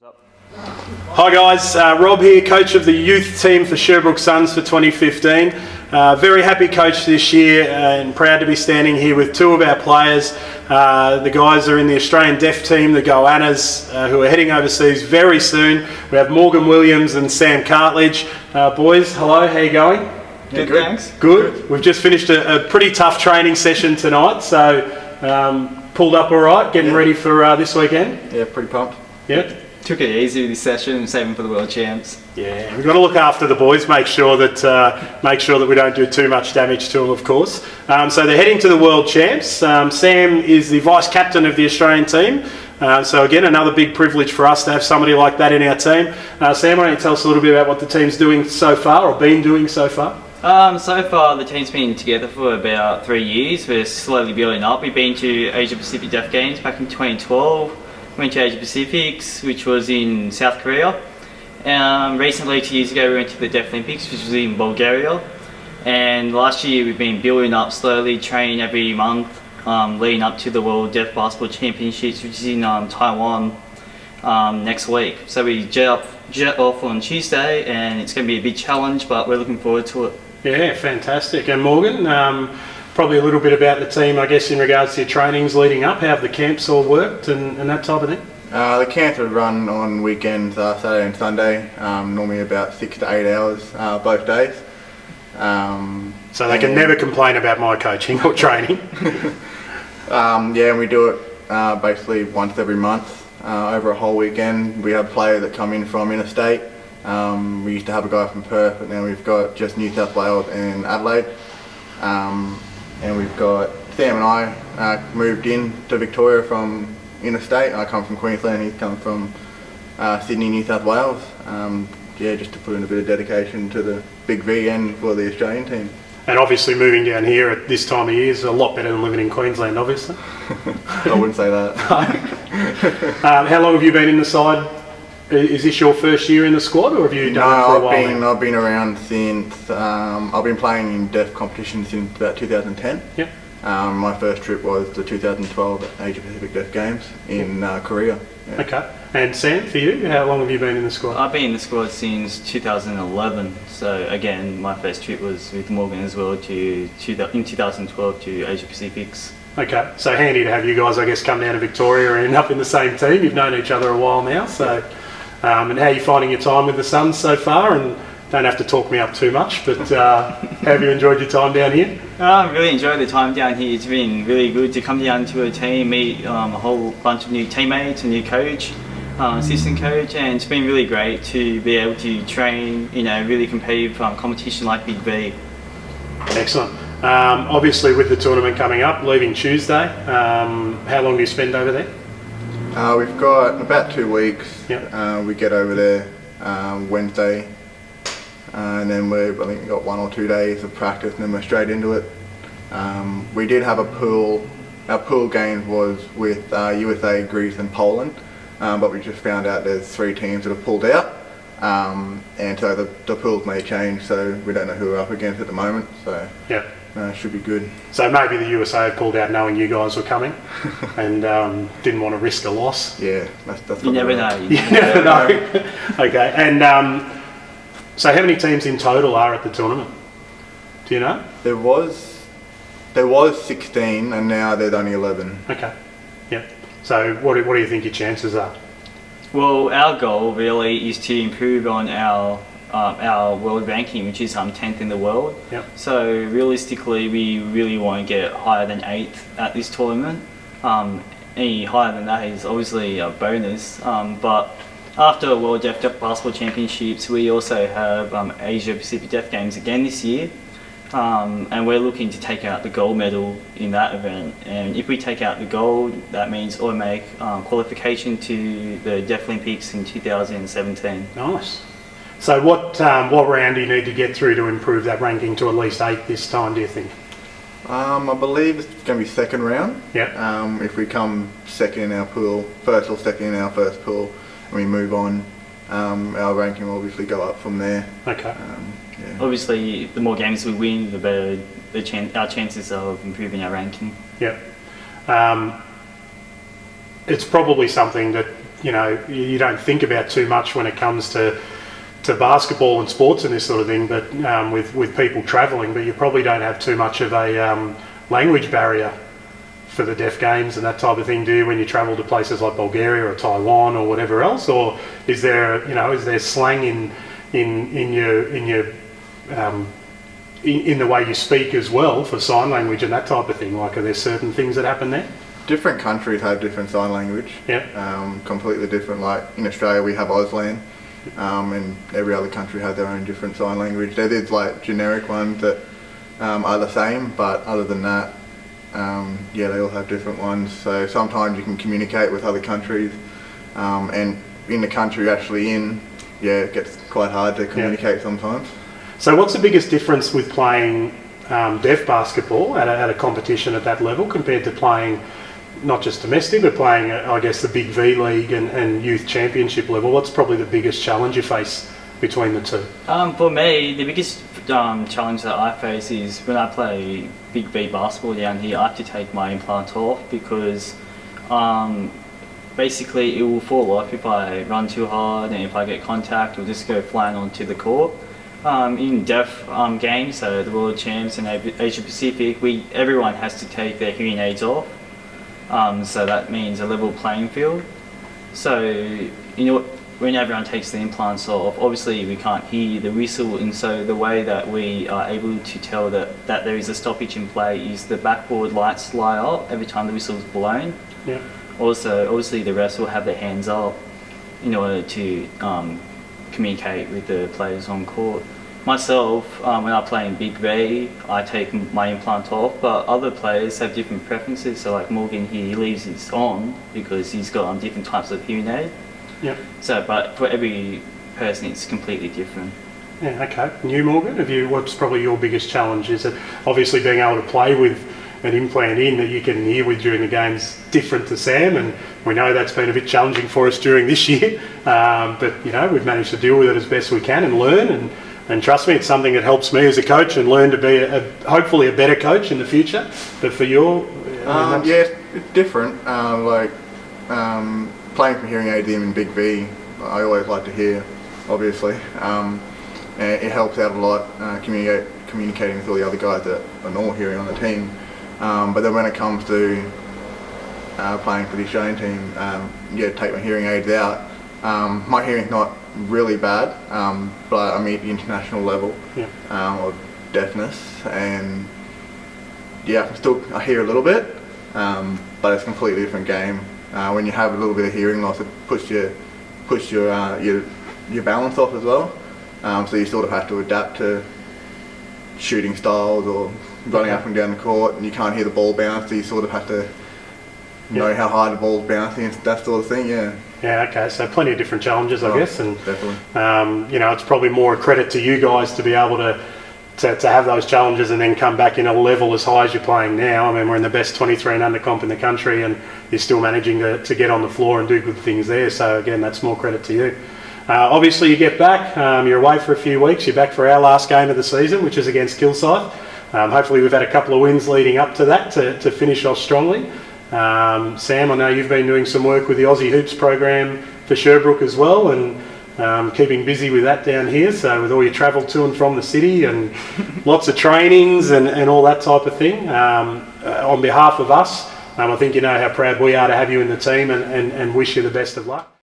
Hi guys, Rob here, coach of the youth team for Sherbrooke Suns for 2015. Very happy coach this year and proud to be standing here with two of our players. The guys are in the Australian deaf team, the Goannas, who are heading overseas very soon. We have Morgan Williams and Sam Cartledge. Boys, hello, how are you going? Good, thanks. Good. We've just finished a pretty tough training session tonight, so pulled up all right, getting ready for this weekend. Yeah, pretty pumped. Yeah. Took it easy this session, saving for the world champs. Yeah, we've got to look after the boys, make sure that we don't do too much damage to them, of course. So they're heading to the world champs. Sam is the vice captain of the Australian team. So again, another big privilege for us to have somebody like that in our team. Sam, why don't you tell us a little bit about what the team's doing so far, or been doing so far? So far the team's been together for about 3 years. We're slowly building up. We've been to Asia Pacific Deaf Games back in 2012. Went to Asia Pacifics, which was in South Korea. Recently, 2 years ago, we went to the Deaf Olympics, which was in Bulgaria. And last year, we've been building up slowly, training every month, leading up to the World Deaf Basketball Championships, which is in Taiwan next week. So we jet off on Tuesday, and it's going to be a big challenge, but we're looking forward to it. Yeah, fantastic. And Morgan, probably a little bit about the team, I guess, in regards to your trainings leading up. How have the camps all worked and that type of thing? The camps would run on weekends, Saturday and Sunday, normally about 6 to 8 hours both days. So they can never complain about my coaching or training. And we do it basically once every month over a whole weekend. We have players that come in from interstate. We used to have a guy from Perth, but now we've got just New South Wales and Adelaide. And we've got Sam and I moved in to Victoria from interstate. I come from Queensland, he's come from Sydney, New South Wales. Just to put in a bit of dedication to the big V and for the Australian team. And obviously moving down here at this time of year is a lot better than living in Queensland, obviously. I wouldn't say that. How long have you been in the side? Is this your first year in the squad, or have you done it for a while? I've been around since, I've been playing in deaf competition since about 2010. Yep. My first trip was the 2012 Asia Pacific Deaf Games in Korea. Yeah. Okay. And Sam, for you, how long have you been in the squad? I've been in the squad since 2011. So again, my first trip was with Morgan as well in 2012 to Asia Pacifics. Okay, so handy to have you guys, I guess, come down to Victoria and end up in the same team. You've known each other a while now, so... and how are you finding your time with the Suns so far? And don't have to talk me up too much, but how have you enjoyed your time down here? I really enjoyed the time down here. It's been really good to come down to a team, meet a whole bunch of new teammates, a new coach, assistant coach, and it's been really great to be able to train in a really competitive competition like Big V. Excellent. Obviously with the tournament coming up, leaving Tuesday, how long do you spend over there? We've got about 2 weeks. Yep. We get over there Wednesday, and then I think we've got 1 or 2 days of practice, and then we're straight into it. We did have a pool. Our pool game was with USA, Greece, and Poland, but we just found out there's 3 teams that have pulled out, and so the pools may change. So we don't know who we're up against at the moment. So. Yeah. Should be good. So maybe the USA have pulled out knowing you guys were coming and didn't want to risk a loss. Yeah, that's you never know. You never know. Okay, and so how many teams in total are at the tournament? Do you know? There was 16, and now there's only 11. Okay, yeah. So what do you think your chances are? Well, our goal really is to improve on our world ranking, which is 10th in the world. Yep. So realistically, we really want to get higher than 8th at this tournament. Any higher than that is obviously a bonus. But after World Deaf Basketball Championships, we also have Asia Pacific Deaf Games again this year. And we're looking to take out the gold medal in that event. And if we take out the gold, that means automatic qualification to the Deaf Olympics in 2017. Nice. So what round do you need to get through to improve that ranking to at least 8 this time, do you think? I believe it's going to be second round. Yeah. If we come second in our pool, first or second in our first pool, and we move on, our ranking will obviously go up from there. Okay. Obviously, the more games we win, the better our chances of improving our ranking. Yeah. It's probably something that you know, you don't think about too much when it comes to basketball and sports and this sort of thing, but with people travelling, but you probably don't have too much of a language barrier for the deaf games and that type of thing, do you, when you travel to places like Bulgaria or Taiwan or whatever else? Or is there, you know, is there slang in the way you speak as well for sign language and that type of thing? Like, are there certain things that happen there? Different countries have different sign language. Yeah. Completely different. Like in Australia, we have Auslan, and every other country has their own different sign language. There is like generic ones that are the same, but other than that, yeah, they all have different ones. So sometimes you can communicate with other countries, and in the country you're actually in, yeah, it gets quite hard to communicate sometimes. So what's the biggest difference with playing deaf basketball at a competition at that level compared to playing not just domestic, but playing, I guess, the big V League and youth championship level? What's probably the biggest challenge you face between the two? For me, the biggest challenge that I face is when I play big V basketball down here, I have to take my implant off because basically it will fall off if I run too hard, and if I get contact, it'll just go flying onto the court. In deaf games, so the World Champs and Asia Pacific, everyone has to take their hearing aids off. So that means a level playing field. So, you know, when everyone takes the implants off, obviously we can't hear the whistle, and so the way that we are able to tell that there is a stoppage in play is the backboard lights light up every time the whistle is blown. Yeah. Also, obviously the refs will have their hands up in order to communicate with the players on court. Myself, when I play in Big V, I take my implant off, but other players have different preferences. So like Morgan here, he leaves his on because he's got different types of hearing aid. Yeah. So, but for every person, it's completely different. Yeah, okay. And you, Morgan, what's probably your biggest challenge? Is it obviously being able to play with an implant in that you can hear with during the games different to Sam, and we know that's been a bit challenging for us during this year, but you know, we've managed to deal with it as best we can and learn, and trust me, it's something that helps me as a coach and learn to be hopefully a better coach in the future. But for your yeah, it's different. Playing for hearing aids in Big V, I always like to hear, obviously, and it helps out a lot communicating with all the other guys that are normal hearing on the team. But then when it comes to playing for the Australian team, take my hearing aids out. My hearing's not really bad, but I'm at the international level of deafness, and yeah, I hear a little bit, but it's a completely different game. When you have a little bit of hearing loss, it puts your balance off as well. So you sort of have to adapt to shooting styles or running up and down the court, and you can't hear the ball bounce, so you sort of have to know how hard the ball's bouncing and that sort of thing. Yeah, okay, so plenty of different challenges, I guess, and definitely. You know, it's probably more a credit to you guys to be able to have those challenges and then come back in a level as high as you're playing now. I mean, we're in the best 23 and under comp in the country, and you're still managing to get on the floor and do good things there. So again, that's more credit to you. Obviously, you get back. You're away for a few weeks. You're back for our last game of the season, which is against Kilsyth. Hopefully, we've had a couple of wins leading up to that to finish off strongly. Sam, I know you've been doing some work with the Aussie Hoops program for Sherbrooke as well, and keeping busy with that down here. So with all your travel to and from the city and lots of trainings and all that type of thing, on behalf of us, I think you know how proud we are to have you in the team, and wish you the best of luck.